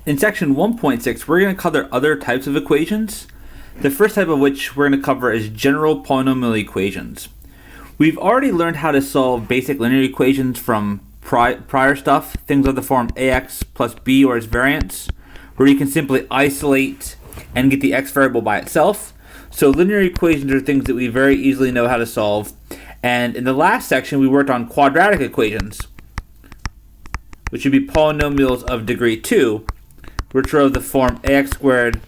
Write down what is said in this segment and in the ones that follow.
In section 1.6, we're going to cover other types of equations. The first type of which we're going to cover is general polynomial equations. We've already learned how to solve basic linear equations from prior stuff, things of the form ax plus b or its variance, where you can simply isolate and get the x variable by itself. So linear equations are things that we very easily know how to solve. And in the last section, we worked on quadratic equations, which would be polynomials of degree 2, which are of the form ax squared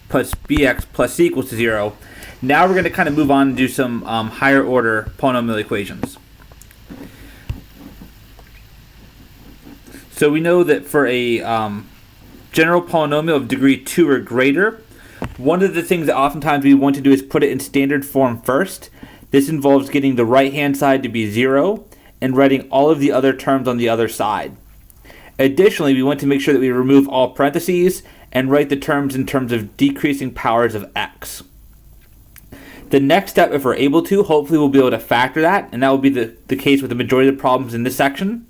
plus bx plus c equals to 0. Now we're going to kind of move on and do some higher order polynomial equations. So we know that for a general polynomial of degree 2 or greater, one of the things that oftentimes we want to do is put it in standard form first. This involves getting the right hand side to be 0 and writing all of the other terms on the other side. Additionally, we want to make sure that we remove all parentheses and write the terms in terms of decreasing powers of x. The next step, if we're able to, hopefully we'll be able to factor that, and that will be the case with the majority of the problems in this section.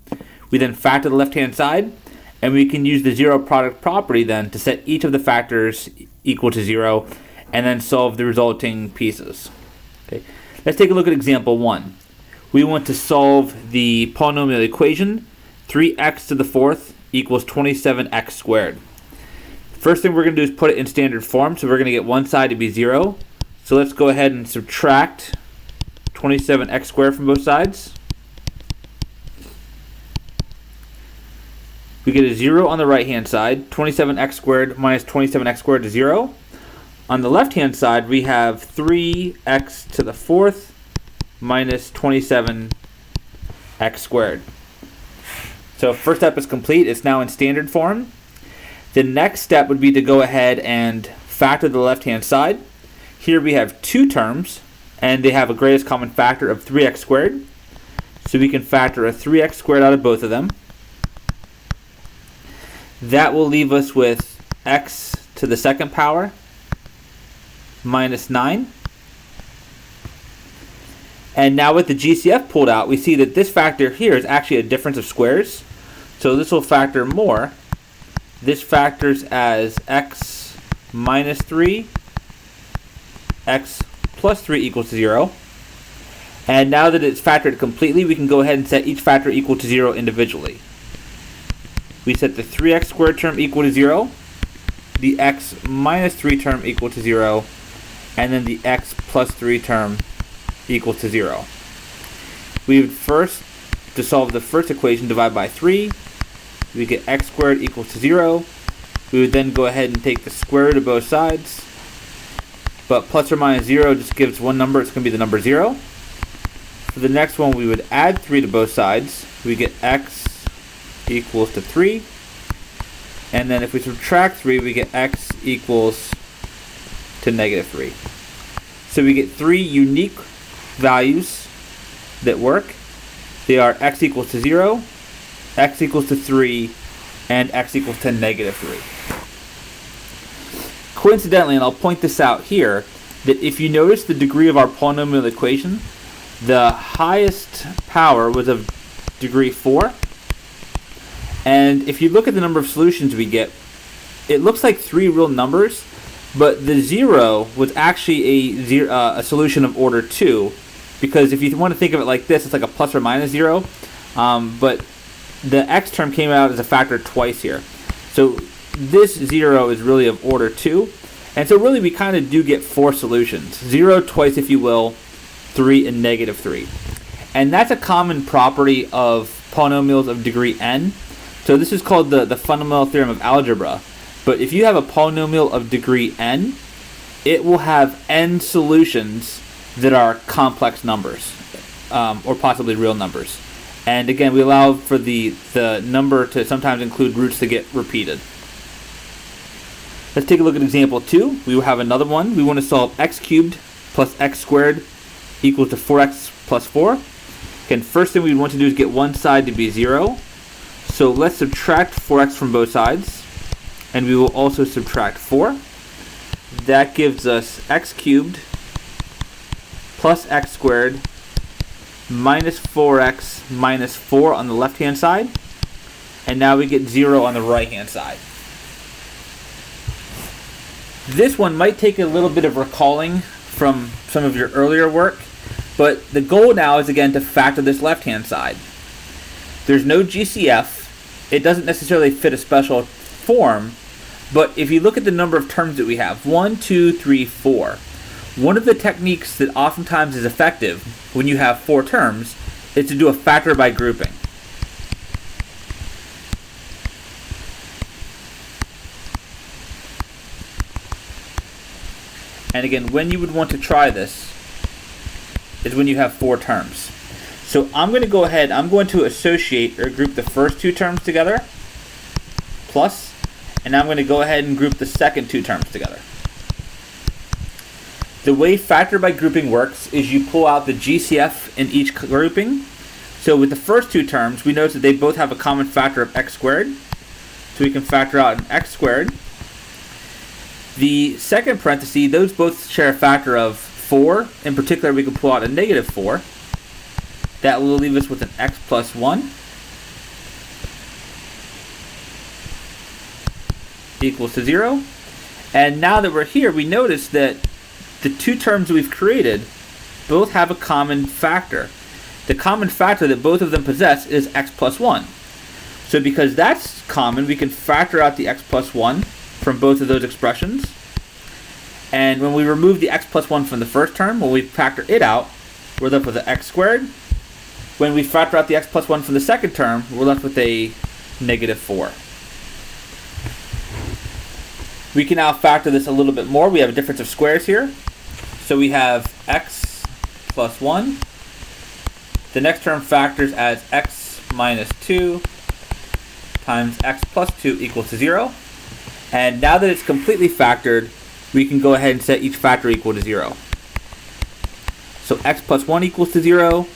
We then factor the left-hand side, and we can use the zero product property then to set each of the factors equal to 0, and then solve the resulting pieces. Okay. Let's take a look at example 1. We want to solve the polynomial equation 3x to the fourth equals 27x squared. First thing we're going to do is put it in standard form, so we're going to get one side to be 0. So let's go ahead and subtract 27x squared from both sides. We get a 0 on the right hand side. 27x squared minus 27x squared is 0. On the left hand side we have 3x to the fourth minus 27x squared. So first step is complete. It's now in standard form. The next step would be to go ahead and factor the left hand side. Here we have two terms, and they have a greatest common factor of 3x squared. So we can factor a 3x squared out of both of them. That will leave us with x to the second power minus 9. And now with the GCF pulled out, we see that this factor here is actually a difference of squares. So this will factor more. This factors as x minus 3, x plus 3 equals to 0. And now that it's factored completely, we can go ahead and set each factor equal to 0 individually. We set the 3x squared term equal to 0, the x minus 3 term equal to 0, and then the x plus 3 term equal to 0. We would first, to solve the first equation, divide by 3. We get x squared equals to 0. We would then go ahead and take the square root of both sides. But plus or minus 0 just gives one number. It's going to be the number 0. For the next one, we would add 3 to both sides. We get x equals to 3. And then if we subtract 3, we get x equals to negative 3. So we get 3 unique values that work. They are x equals to 0, x equals to 3, and x equals to negative 3. Coincidentally, and I'll point this out here, that if you notice the degree of our polynomial equation, the highest power was of degree 4. And if you look at the number of solutions we get, it looks like 3 real numbers, but the 0 was actually a solution of order 2, because if you want to think of it like this, it's like a plus or minus 0, but the x term came out as a factor twice here. So this 0 is really of order 2, and so really we kind of do get 4 solutions. 0 twice, if you will, 3 and negative 3. And that's a common property of polynomials of degree n. So this is called the fundamental theorem of algebra. But if you have a polynomial of degree n, it will have n solutions that are complex numbers, or possibly real numbers. And again, we allow for the number to sometimes include roots that get repeated. Let's take a look at example 2. We will have another one. We want to solve x cubed plus x squared equals to 4x plus 4. Again, first thing we want to do is get one side to be 0. So let's subtract 4x from both sides. And we will also subtract 4. That gives us x cubed plus x squared minus 4x minus 4 on the left-hand side. And now we get 0 on the right-hand side. This one might take a little bit of recalling from some of your earlier work, but the goal now is again to factor this left-hand side. There's no GCF. It doesn't necessarily fit a special form, but if you look at the number of terms that we have, 1, 2, 3, 4, one of the techniques that oftentimes is effective when you have 4 terms is to do a factor by grouping. And again, when you would want to try this is when you have 4 terms. So I'm going to go ahead, I'm going to associate or group the first 2 terms together, plus, and I'm going to go ahead and group the second 2 terms together. The way factor by grouping works is you pull out the GCF in each grouping. So with the first 2 terms, we notice that they both have a common factor of x squared. So we can factor out an x squared. The second parenthesis, those both share a factor of 4. In particular, we can pull out a negative 4. That will leave us with an x plus 1 equals to 0. And now that we're here, we notice that the 2 terms we've created both have a common factor. The common factor that both of them possess is x plus 1. So because that's common, we can factor out the x plus 1 from both of those expressions. And when we remove the x plus 1 from the first term, when we factor it out, we're left with an x squared. When we factor out the x plus 1 from the second term, we're left with a negative 4. We can now factor this a little bit more. We have a difference of squares here. So we have x plus 1. The next term factors as x minus 2 times x plus 2 equals to 0. And now that it's completely factored, we can go ahead and set each factor equal to 0. So x plus 1 equals to 0,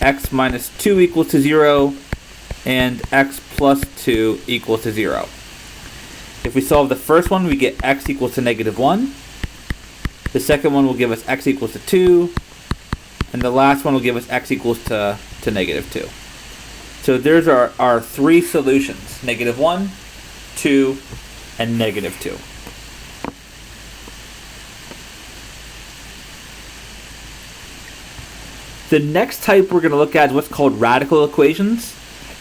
x minus 2 equals to 0, and x plus 2 equals to 0. If we solve the first one, we get x equals to negative 1. The second one will give us x equals to 2. And the last one will give us x equals to negative 2. So there's our 3 solutions, negative 1, 2, and negative 2. The next type we're going to look at is what's called radical equations.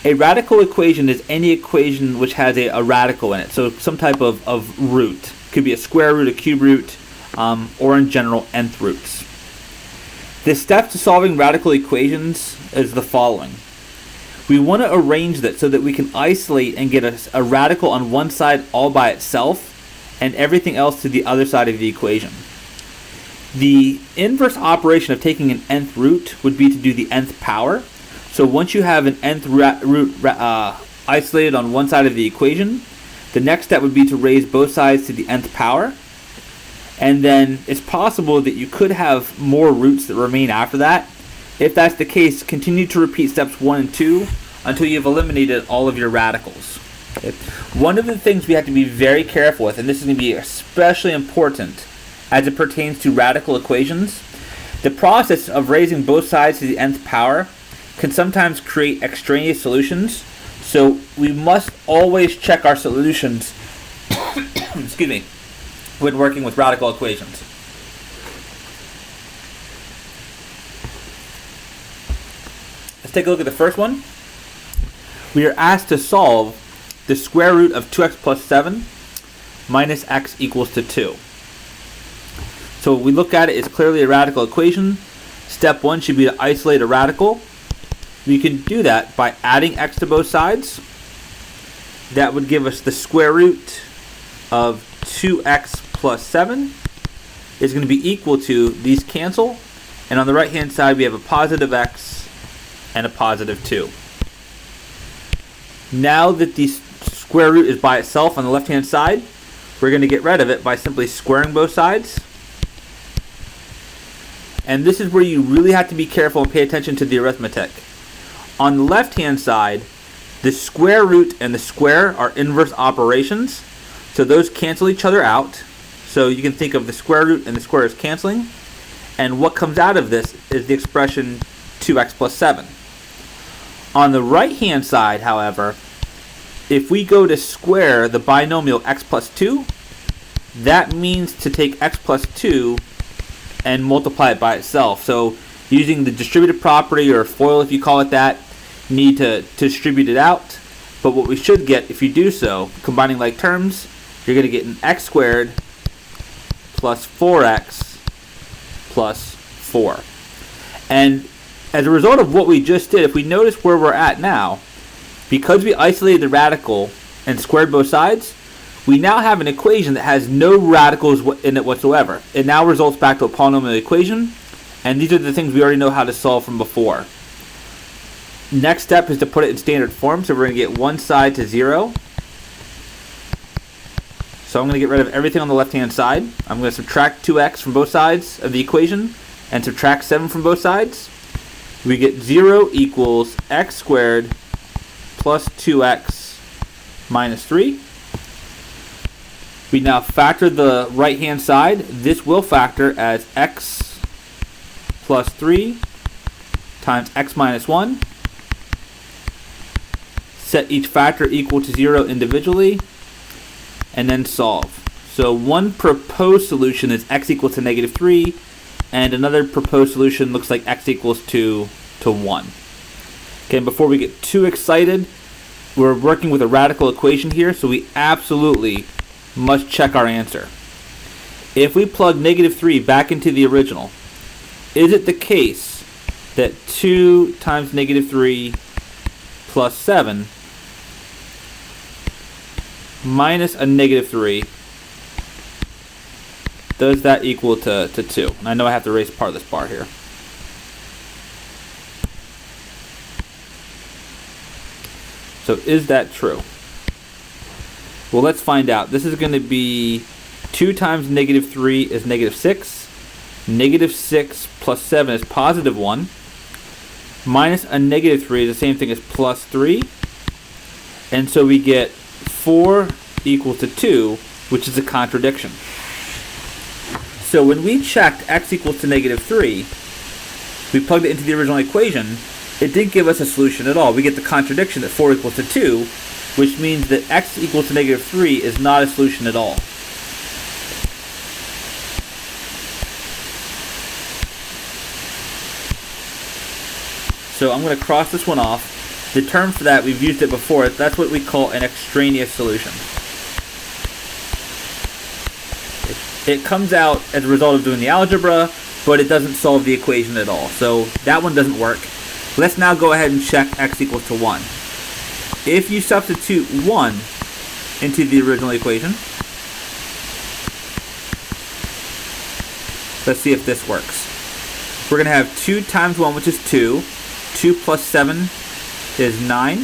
A radical equation is any equation which has a radical in it, so some type of root. Could be a square root, a cube root, or in general, nth roots. The steps to solving radical equations is the following. We want to arrange that so that we can isolate and get a radical on one side all by itself and everything else to the other side of the equation. The inverse operation of taking an nth root would be to do the nth power. So once you have an nth root isolated on one side of the equation, the next step would be to raise both sides to the nth power. And then it's possible that you could have more roots that remain after that. If that's the case, continue to repeat steps 1 and 2 until you've eliminated all of your radicals. Okay. One of the things we have to be very careful with, and this is going to be especially important as it pertains to radical equations, the process of raising both sides to the nth power can sometimes create extraneous solutions. So we must always check our solutions excuse me, when working with radical equations. Let's take a look at the first one. We are asked to solve the square root of 2x plus 7 minus x equals to 2. So we look at it, it's clearly a radical equation. Step 1 should be to isolate a radical. We can do that by adding x to both sides. That would give us the square root of 2x plus 7 is going to be equal to, these cancel, and on the right hand side we have a positive x and a positive 2. Now that the square root is by itself on the left hand side, we're going to get rid of it by simply squaring both sides. And this is where you really have to be careful and pay attention to the arithmetic. On the left hand side, the square root and the square are inverse operations, so those cancel each other out. So you can think of the square root and the square as canceling, and what comes out of this is the expression 2x plus 7. On the right hand side, however, if we go to square the binomial x plus 2, that means to take x plus 2 and multiply it by itself. So using the distributive property, or FOIL if you call it that, you need to distribute it out. But what we should get, if you do so, combining like terms, you're going to get an x squared plus 4x plus 4. And as a result of what we just did, if we notice where we're at now, because we isolated the radical and squared both sides, we now have an equation that has no radicals in it whatsoever. It now results back to a polynomial equation, and these are the things we already know how to solve from before. Next step is to put it in standard form, so we're going to get one side to 0. So I'm going to get rid of everything on the left-hand side. I'm going to subtract 2x from both sides of the equation and subtract 7 from both sides. We get 0 equals x squared plus 2x minus 3. We now factor the right-hand side. This will factor as x plus 3 times x minus 1. Set each factor equal to 0 individually, and then solve. So one proposed solution is x equals to negative 3, and another proposed solution looks like x equals to 1. Okay, and before we get too excited, we're working with a radical equation here, so we absolutely must check our answer. If we plug negative 3 back into the original, is it the case that 2 times negative 3 plus 7 minus a negative 3, does that equal to 2? And I know I have to erase part of this bar here. So is that true? Well, let's find out. This is going to be 2 times negative 3 is negative 6. Negative 6 plus 7 is positive 1. Minus a negative 3 is the same thing as plus 3. And so we get 4 equals to 2, which is a contradiction. So when we checked x equals to negative 3, we plugged it into the original equation, it didn't give us a solution at all. We get the contradiction that 4 equals to 2, which means that x equals to negative 3 is not a solution at all. So I'm going to cross this one off. The term for that, we've used it before, that's what we call an extraneous solution. It comes out as a result of doing the algebra, but it doesn't solve the equation at all. So that one doesn't work. Let's now go ahead and check x equals to 1. If you substitute 1 into the original equation, let's see if this works. We're going to have 2 times 1, which is 2. 2 plus 7 is 9.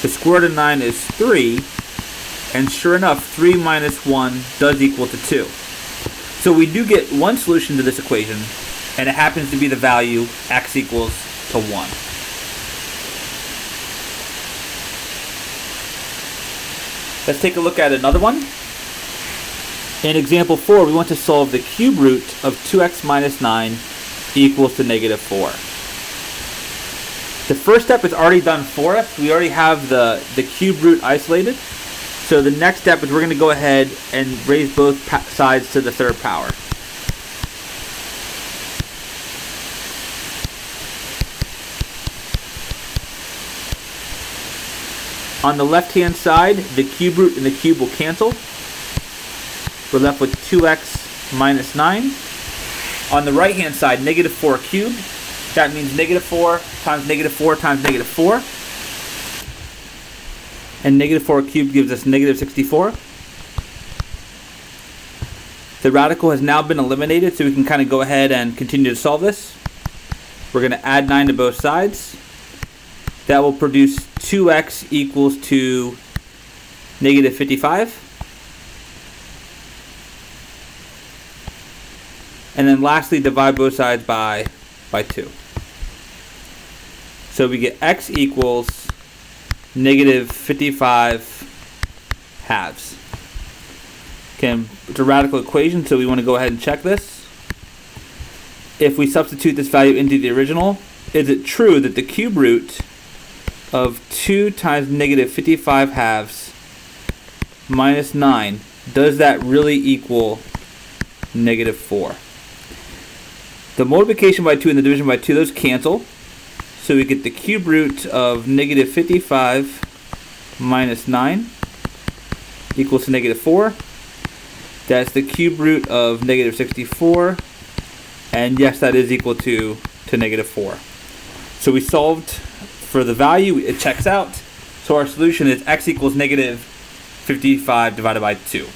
The square root of 9 is 3. And sure enough, 3 minus 1 does equal to 2. So we do get one solution to this equation, and it happens to be the value x equals to 1. Let's take a look at another one. In example 4, we want to solve the cube root of 2x minus 9 equals to negative 4. The first step is already done for us. We already have the cube root isolated. So the next step is we're going to go ahead and raise both sides to the third power. On the left-hand side, the cube root and the cube will cancel. We're left with 2x minus 9. On the right-hand side, negative 4 cubed. That means negative 4 times negative 4 times negative 4. And negative 4 cubed gives us negative 64. The radical has now been eliminated, so we can kind of go ahead and continue to solve this. We're going to add 9 to both sides. That will produce 2x equals to negative 55. And then lastly, divide both sides by 2. So we get x equals negative 55 halves. Okay, it's a radical equation, so we want to go ahead and check this. If we substitute this value into the original, is it true that the cube root of 2 times negative 55 halves minus 9, does that really equal negative 4? The multiplication by 2 and the division by 2, those cancel. So we get the cube root of negative 55 minus 9 equals to negative 4. That's the cube root of negative 64. And yes, that is equal to negative 4. So we solved for the value. It checks out. So our solution is x equals negative 55 divided by 2.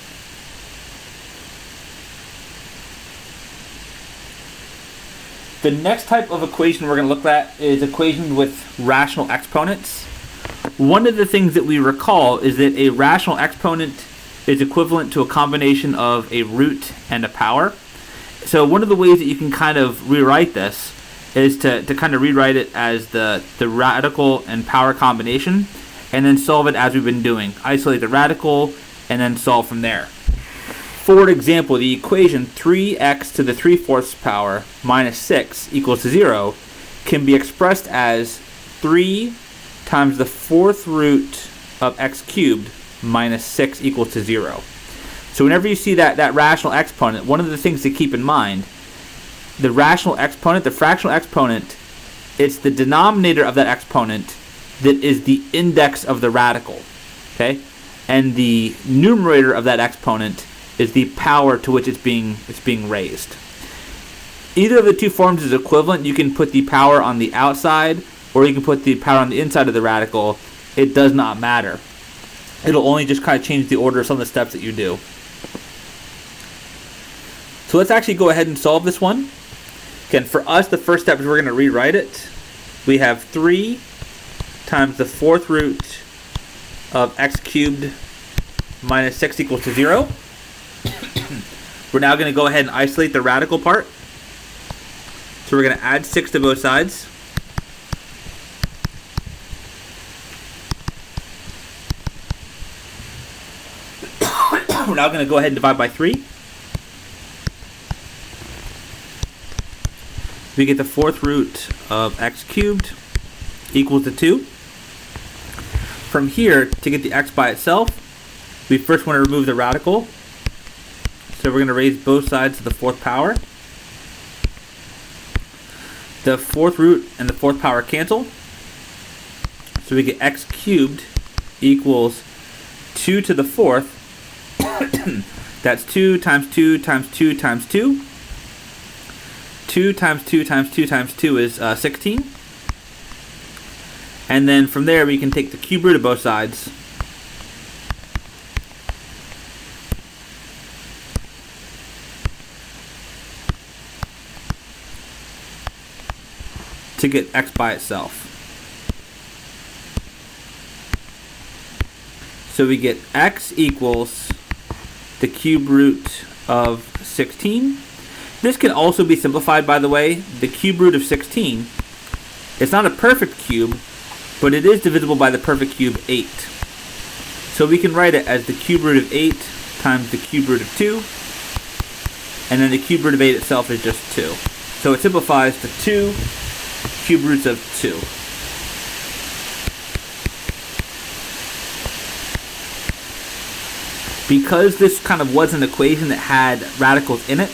The next type of equation we're going to look at is equations with rational exponents. One of the things that we recall is that a rational exponent is equivalent to a combination of a root and a power. So one of the ways that you can kind of rewrite this is to kind of rewrite it as the radical and power combination, and then solve it as we've been doing. Isolate the radical and then solve from there. For example, the equation 3x to the 3/4 power minus 6 equals to 0 can be expressed as 3 times the 4th root of x cubed minus 6 equals to 0. So whenever you see that rational exponent, one of the things to keep in mind, the rational exponent, the fractional exponent, it's the denominator of that exponent that is the index of the radical, okay? And the numerator of that exponent is the power to which it's being raised. Either of the two forms is equivalent. You can put the power on the outside, or you can put the power on the inside of the radical. It does not matter. It'll only just kind of change the order of some of the steps that you do. So let's actually go ahead and solve this one. Again, for us, the first step is we're going to rewrite it. We have 3 times the 4th root of x cubed minus 6 equals to 0. We're now going to go ahead and isolate the radical part. So we're going to add 6 to both sides. We're now going to go ahead and divide by 3. We get the 4th root of x cubed equals to 2. From here, to get the x by itself, we first want to remove the radical. So we're going to raise both sides to the 4th power. The 4th root and the 4th power cancel. So we get x cubed equals 2 to the 4th. That's 2 times 2 times 2 times 2. 2 times 2 times 2 times 2 is 16. And then from there we can take the cube root of both sides. To get x by itself. So we get x equals the cube root of 16. This can also be simplified, by the way. The cube root of 16, it's not a perfect cube, but it is divisible by the perfect cube 8. So we can write it as the cube root of 8 times the cube root of 2, and then the cube root of 8 itself is just 2. So it simplifies to 2 cube roots of 2. Because this kind of was an equation that had radicals in it,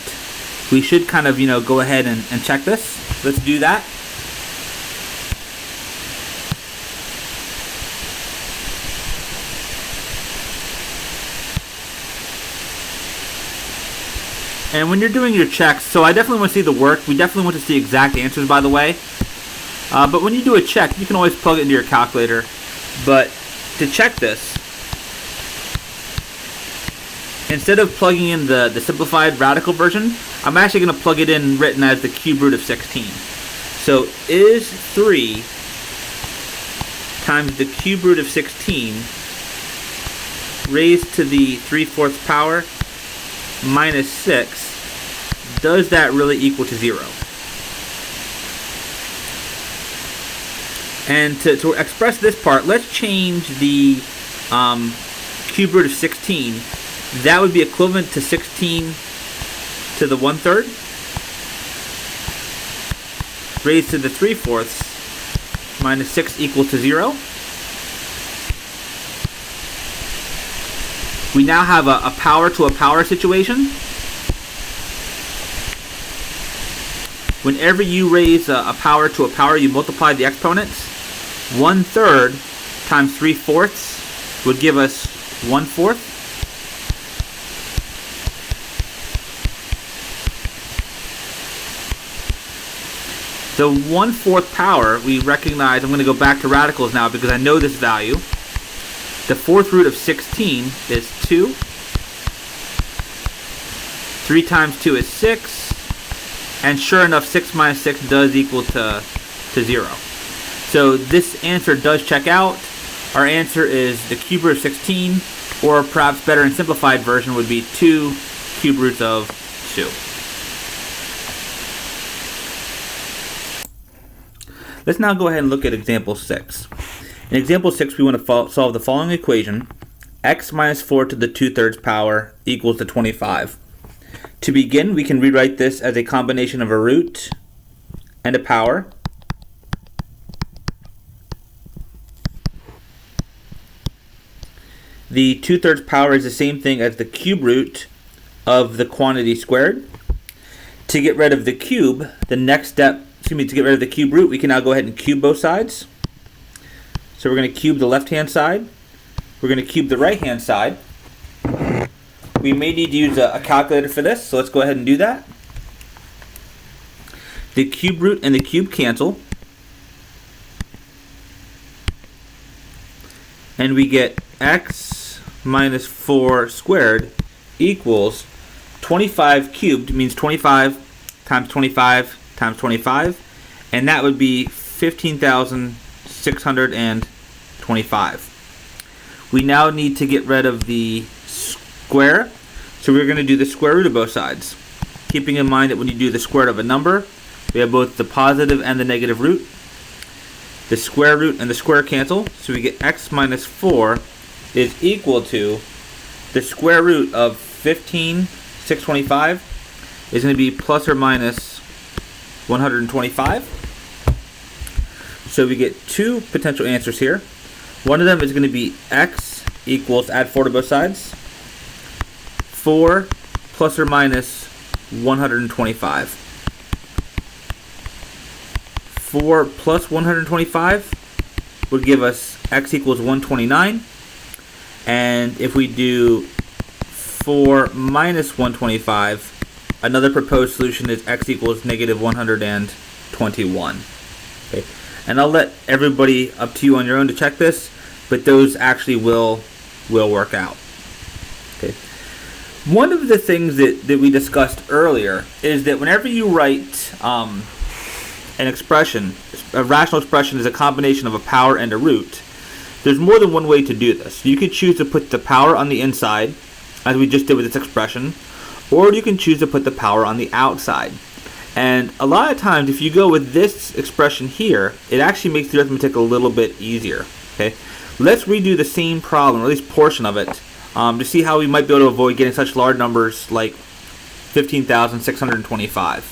we should kind of, go ahead and check this. Let's do that. And when you're doing your checks, so I definitely want to see the work. We definitely want to see exact answers, by the way. But when you do a check, you can always plug it into your calculator. But to check this, instead of plugging in the simplified radical version, I'm actually going to plug it in written as the cube root of 16. So is 3 times the cube root of 16 raised to the 3/4 power minus 6, does that really equal to 0? And to express this part, let's change the cube root of 16. That would be equivalent to 16 to the 1/3 raised to the 3/4 minus 6 equal to 0. we now have a power to a power situation. Whenever you raise a power to a power, you multiply the exponents. 1/3 times 3/4 would give us 1/4. The 1/4 power, we recognize, I'm going to go back to radicals now because I know this value. The 4th root of 16 is 2. 3 times 2 is 6. And sure enough, 6 minus 6 does equal to 0. So this answer does check out. Our answer is the cube root of 16, or perhaps better and simplified version would be 2 cube roots of 2. Let's now go ahead and look at example 6. In example 6, we want to solve the following equation. X minus 4 to the 2/3 power equals to 25. To begin, we can rewrite this as a combination of a root and a power. The 2/3 power is the same thing as the cube root of the quantity squared. To get rid of the cube, the next step, to get rid of the cube root, we can now go ahead and cube both sides. So we're going to cube the left-hand side. We're going to cube the right-hand side. We may need to use a calculator for this, so let's go ahead and do that. The cube root and the cube cancel. And we get x minus 4 squared equals 25 cubed, means 25 times 25 times 25, and that would be 15,625. We now need to get rid of the square, so we're going to do the square root of both sides. Keeping in mind that when you do the square root of a number, we have both the positive and the negative root. The square root and the square cancel, so we get x minus 4 is equal to the square root of 15,625 is going to be plus or minus 125. So we get two potential answers here. One of them is going to be x equals, add 4 to both sides, 4 plus or minus 125. 4 plus 125 would give us x equals 129. And if we do 4 minus 125, another proposed solution is x equals negative 121. Okay. And I'll let everybody up to you on your own to check this, but those actually will work out. Okay. One of the things that we discussed earlier is that whenever you write an expression, a rational expression is a combination of a power and a root, there's more than one way to do this. You could choose to put the power on the inside, as we just did with this expression, or you can choose to put the power on the outside. And a lot of times, if you go with this expression here, it actually makes the arithmetic a little bit easier. Okay, let's redo the same problem, or at least portion of it, to see how we might be able to avoid getting such large numbers like 15,625.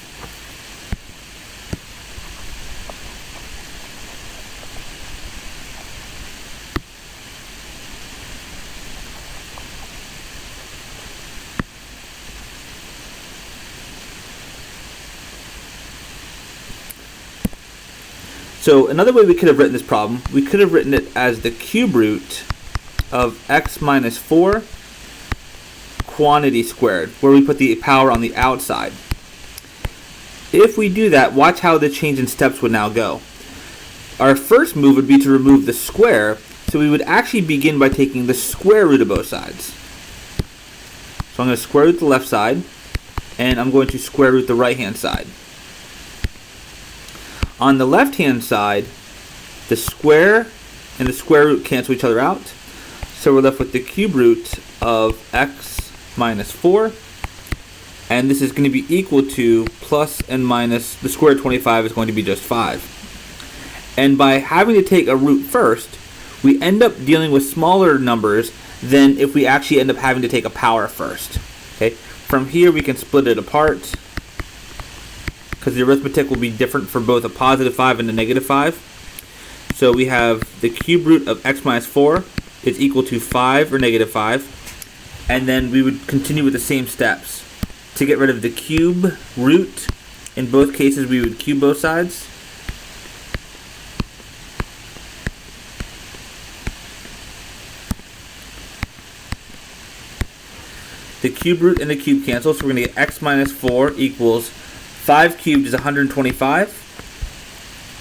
So another way we could have written this problem, we could have written it as the cube root of x minus 4 quantity squared, where we put the power on the outside. If we do that, watch how the change in steps would now go. Our first move would be to remove the square, so we would actually begin by taking the square root of both sides. So I'm going to square root the left side, and I'm going to square root the right-hand side. On the left-hand side, the square and the square root cancel each other out. So we're left with the cube root of x minus 4. And this is going to be equal to plus and minus, the square root of 25 is going to be just 5. And by having to take a root first, we end up dealing with smaller numbers than if we actually end up having to take a power first. Okay? From here, we can split it apart, because the arithmetic will be different for both a positive 5 and a negative 5. So we have the cube root of x minus 4 is equal to 5 or negative 5. and then we would continue with the same steps. To get rid of the cube root, in both cases we would cube both sides. The cube root and the cube cancel, so we're going to get x minus 4 equals 5 cubed is 125.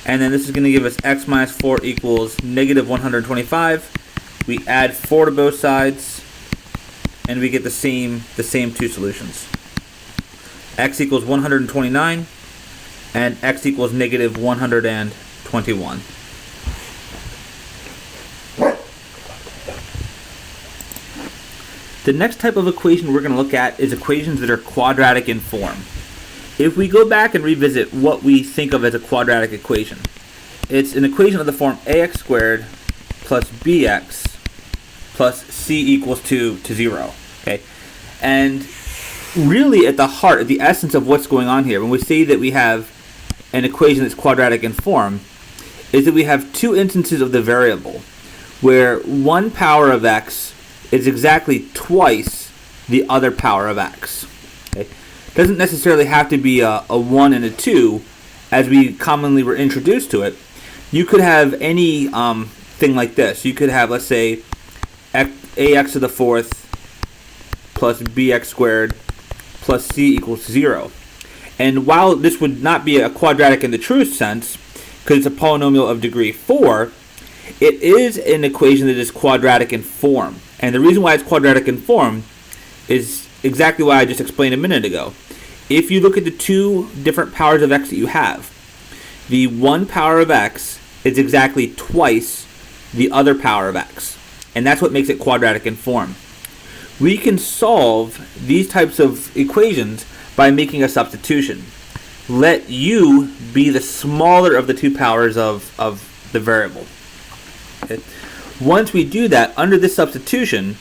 And then this is going to give us x minus 4 equals negative 125. We add 4 to both sides, and we get the same two solutions. X equals 129, and x equals negative 121. The next type of equation we're going to look at is equations that are quadratic in form. If we go back and revisit what we think of as a quadratic equation, it's an equation of the form ax squared plus bx plus c equals 2 to 0. Okay? And really at the heart, at the essence of what's going on here, when we say that we have an equation that's quadratic in form, is that we have two instances of the variable where one power of x is exactly twice the other power of x. Okay? Doesn't necessarily have to be a 1 and a 2 as we commonly were introduced to it. You could have any thing like this. You could have, let's say, ax to the fourth plus bx squared plus c equals 0. And while this would not be a quadratic in the true sense, because it's a polynomial of degree 4, it is an equation that is quadratic in form. And the reason why it's quadratic in form is exactly why I just explained a minute ago. If you look at the two different powers of x that you have, the one power of x is exactly twice the other power of x. And that's what makes it quadratic in form. We can solve these types of equations by making a substitution. Let u be the smaller of the two powers of the variable. Okay. Once we do that, under this substitution,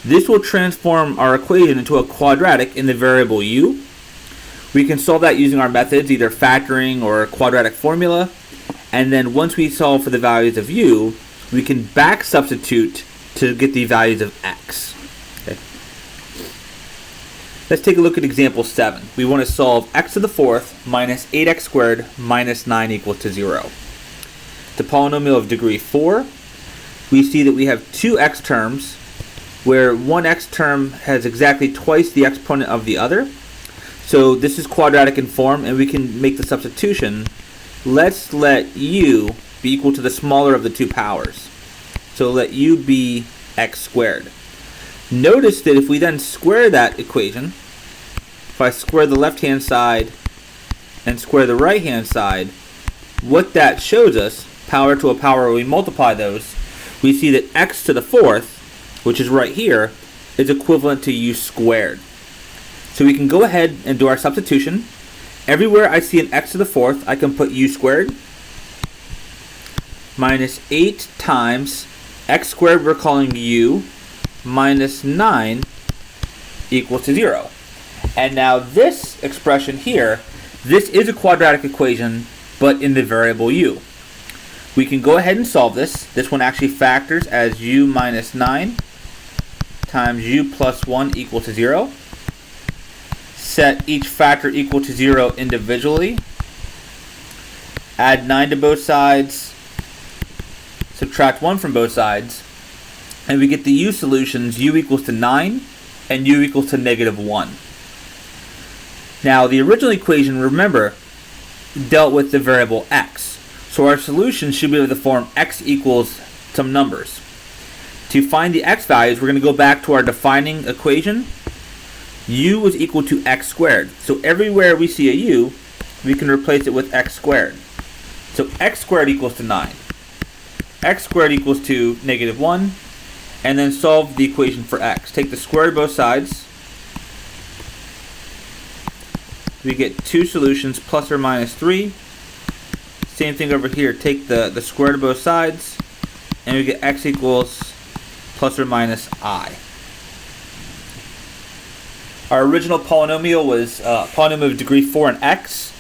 this will transform our equation into a quadratic in the variable u. We can solve that using our methods, either factoring or quadratic formula. And then once we solve for the values of u, we can back substitute to get the values of x. Okay. Let's take a look at example 7. We want to solve x to the fourth minus 8x squared minus 9 equals to 0. The polynomial of degree 4. We see that we have two x terms where one x term has exactly twice the exponent of the other. So this is quadratic in form, and we can make the substitution. Let's let u be equal to the smaller of the two powers. So let u be x squared. Notice that if we then square that equation, if I square the left-hand side and square the right-hand side, what that shows us, power to a power, we multiply those, we see that x to the fourth, which is right here, is equivalent to u squared. So we can go ahead and do our substitution. Everywhere I see an x to the fourth, I can put u squared minus 8 times x squared, we're calling u, minus 9 equals to 0. And now this expression here, this is a quadratic equation, but in the variable u. We can go ahead and solve this. This one actually factors as u minus 9 times u plus 1 equal to 0. Set each factor equal to 0 individually. Add 9 to both sides. Subtract 1 from both sides. And we get the u solutions, u equals to 9 and u equals to negative 1. Now the original equation, remember, dealt with the variable x. So our solution should be of the form x equals some numbers. To find the x values, we're going to go back to our defining equation. U is equal to x squared. So everywhere we see a u, we can replace it with x squared. So x squared equals to 9. X squared equals to negative 1. And then solve the equation for x. Take the square root of both sides. We get two solutions, plus or minus 3. Same thing over here. Take the square root of both sides, and we get x equals plus or minus I. Our original polynomial was a polynomial of degree 4 and x,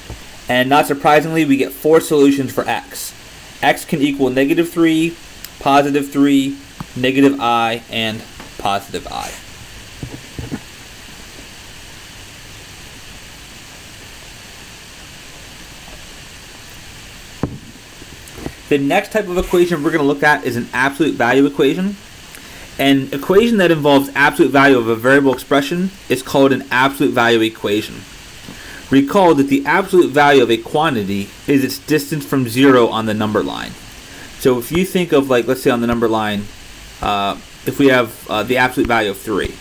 and not surprisingly, we get 4 solutions for x. X can equal negative 3, positive 3, negative I, and positive I. The next type of equation we're going to look at is an absolute value equation. An equation that involves absolute value of a variable expression is called an absolute value equation. Recall that the absolute value of a quantity is its distance from 0 on the number line. So if you think of, like, let's say on the number line, if we have the absolute value of 3.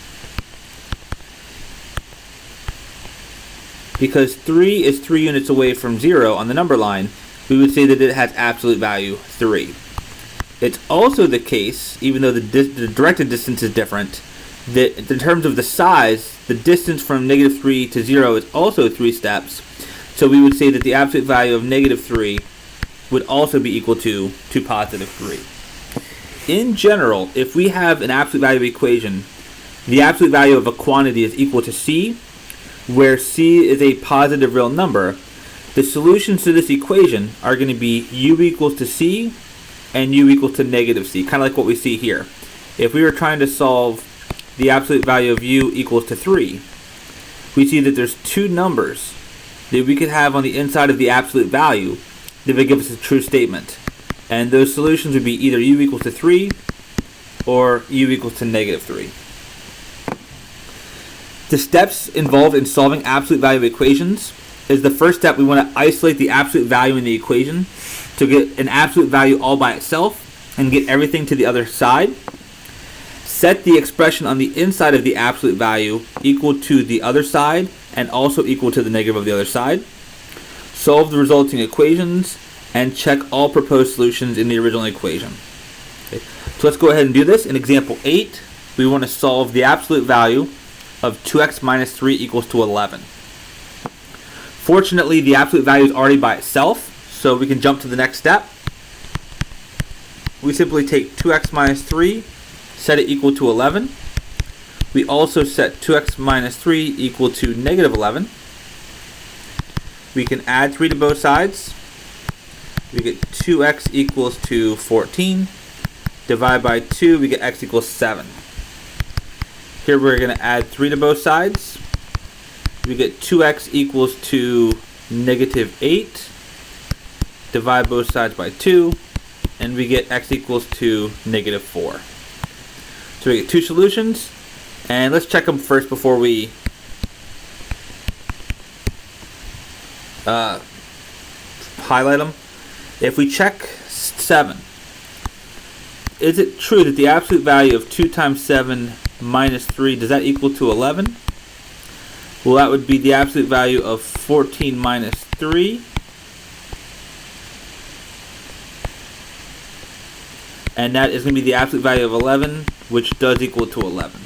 Because 3 is 3 units away from 0 on the number line, we would say that it has absolute value 3. It's also the case, even though the directed distance is different, that in terms of the size, the distance from -3 to 0 is also 3 steps. So we would say that the absolute value of -3 would also be equal to positive 3. In general, if we have an absolute value equation, the absolute value of a quantity is equal to c, where c is a positive real number. The solutions to this equation are going to be u equals to c and u equals to negative c, kind of like what we see here. If we were trying to solve the absolute value of u equals to 3, we see that there's two numbers that we could have on the inside of the absolute value that would give us a true statement. And those solutions would be either u equals to 3 or u equals to negative 3. The steps involved in solving absolute value equations is the first step. We want to isolate the absolute value in the equation to get an absolute value all by itself and get everything to the other side. Set the expression on the inside of the absolute value equal to the other side and also equal to the negative of the other side. Solve the resulting equations and check all proposed solutions in the original equation. Okay. So let's go ahead and do this. In example 8, we want to solve the absolute value of 2x minus 3 equals to 11. Fortunately, the absolute value is already by itself, so we can jump to the next step. We simply take 2x minus 3, set it equal to 11. We also set 2x minus 3 equal to negative 11. We can add 3 to both sides. We get 2x equals to 14. Divide by 2, we get x equals 7. Here we're going to add 3 to both sides. We get 2x equals to negative 8. Divide both sides by 2. And we get x equals to negative 4. So we get two solutions. And let's check them first before we highlight them. If we check 7, is it true that the absolute value of 2 times 7 minus 3, does that equal to 11? Well, that would be the absolute value of 14 minus 3. And that is going to be the absolute value of 11, which does equal to 11.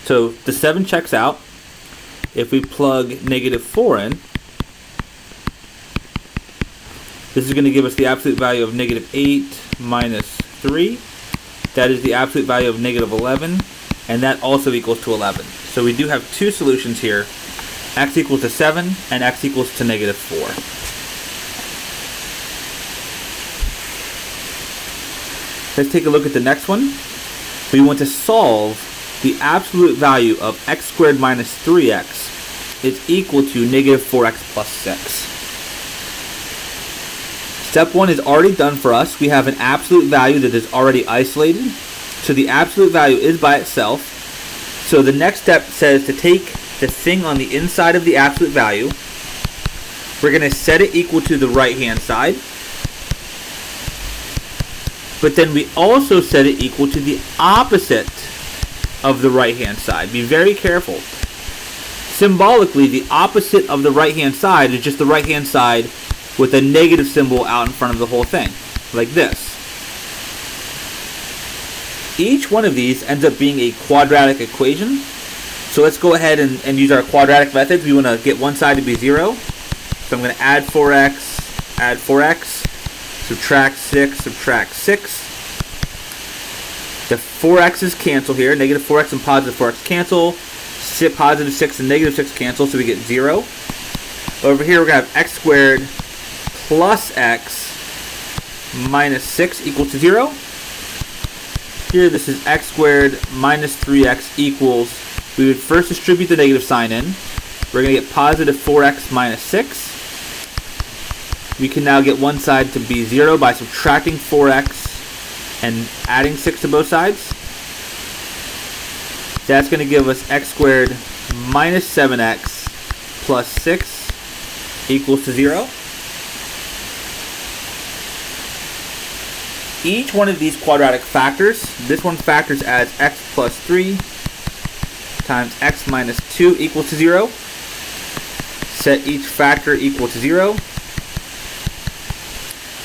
So the 7 checks out. If we plug negative 4 in, this is going to give us the absolute value of negative 8 minus 3. That is the absolute value of negative 11, and that also equals to 11. So we do have two solutions here, x equals to 7 and x equals to negative 4. Let's take a look at the next one. We want to solve the absolute value of x squared minus 3x is equal to negative 4x plus 6. Step 1 is already done for us. We have an absolute value that is already isolated. So the absolute value is by itself. So the next step says to take the thing on the inside of the absolute value. We're going to set it equal to the right hand side. But then we also set it equal to the opposite of the right hand side. Be very careful. Symbolically, the opposite of the right hand side is just the right hand side with a negative symbol out in front of the whole thing, like this. Each one of these ends up being a quadratic equation. So let's go ahead and use our quadratic methods. We want to get one side to be 0. So I'm going to add 4x, subtract 6, subtract 6. The 4x's cancel here. Negative 4x and positive 4x cancel. Positive 6 and negative 6 cancel, so we get 0. Over here we're going to have x squared plus x minus 6 equal to 0. Here this is x squared minus 3x equals, we would first distribute the negative sign in. We're going to get positive 4x minus 6. we can now get one side to be 0 by subtracting 4x and adding 6 to both sides. That's going to give us x squared minus 7x plus 6 equals to 0. Each one of these quadratic factors, this one factors as x plus 3 times x minus 2 equals to 0. Set each factor equal to 0.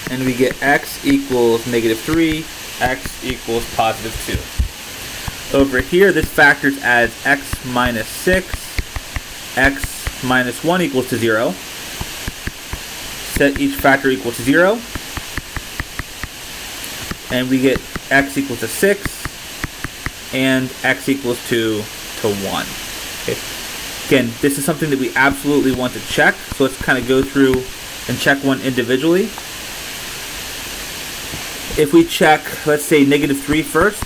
And we get x equals negative 3, x equals positive 2. Over here, this factors as x minus 6, x minus 1 equals to 0. Set each factor equal to 0. And we get x equals to 6, and x equals to 1. Okay. Again, this is something that we absolutely want to check, so let's kind of go through and check one individually. If we check, let's say, negative 3 first,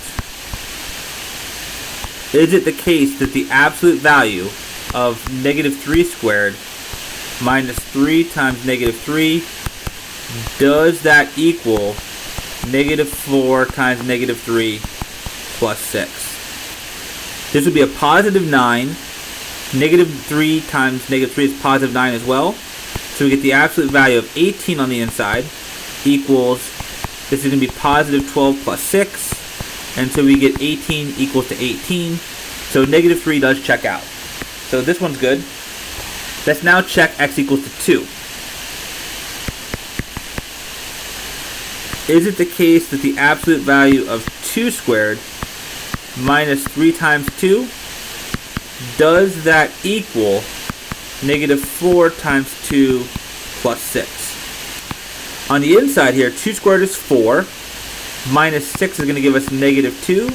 is it the case that the absolute value of negative 3 squared minus 3 times negative 3, does that equal negative 4 times negative 3 plus 6? This would be a positive 9. Negative 3 times negative 3 is positive 9 as well. So we get the absolute value of 18 on the inside equals, this is going to be positive 12 plus 6. And so we get 18 equals to 18. So negative 3 does check out. So this one's good. Let's now check x equals to 2. Is it the case that the absolute value of 2 squared minus 3 times 2, does that equal negative 4 times 2 plus 6? On the inside here, 2 squared is 4, minus 6 is going to give us negative 2,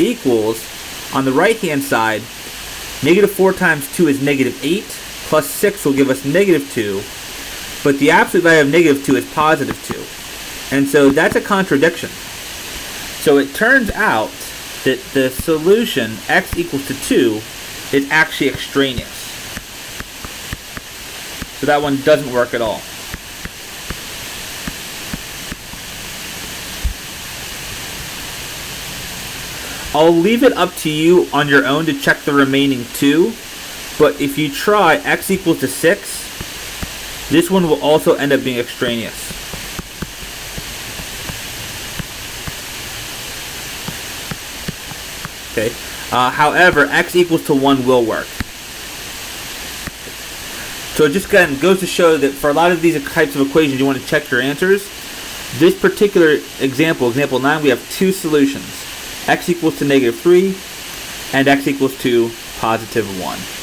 equals, on the right hand side, negative 4 times 2 is negative 8, plus 6 will give us negative 2, but the absolute value of negative 2 is positive 2. And so that's a contradiction. So it turns out that the solution, x equals to 2, is actually extraneous. So that one doesn't work at all. I'll leave it up to you on your own to check the remaining 2, but if you try x equals to 6, this one will also end up being extraneous. Okay. However, x equals to 1 will work. So it just again goes to show that for a lot of these types of equations you want to check your answers. This particular example, example 9, we have 2 solutions. X equals to negative 3 and x equals to positive 1.